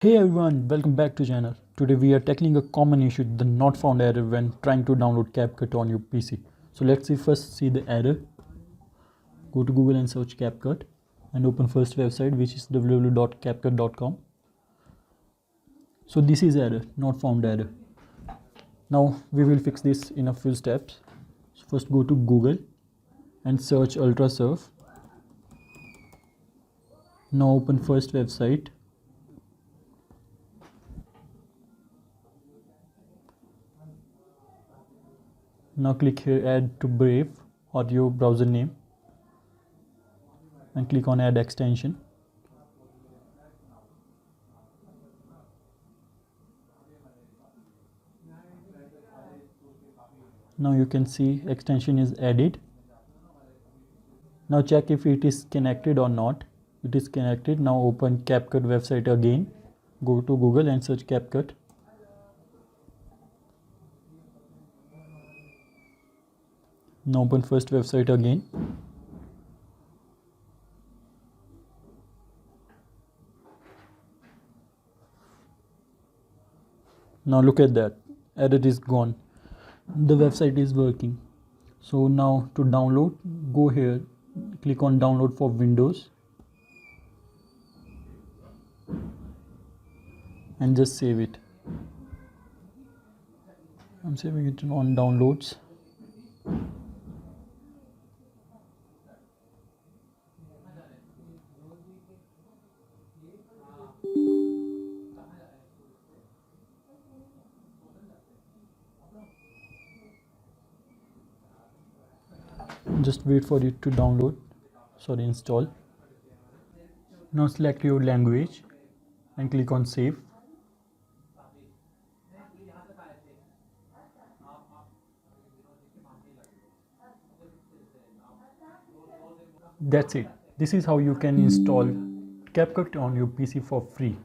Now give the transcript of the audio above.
Hey everyone, welcome back to channel. Today we are tackling a common issue, the not found error when trying to download CapCut on your PC. So let's see the error. Go to Google and search CapCut and open first website, which is www.capcut.com. So this is error, not found error. Now we will fix this in a few steps. So first go to Google and search UltraSurf. Now open first website. Now click here add to Brave or your browser name and click on add extension. Now you can see extension is added. Now check if it is connected or not. It is connected. Now open CapCut website again. Go to Google and search CapCut. Now open first website again. Now look at that. Error is gone. The website is working. So now to download, go here, click on download for Windows and just save it. I'm saving it on downloads. Just wait for it to install. Now select your language and click on save. That's it. This is how you can install CapCut on your PC for free.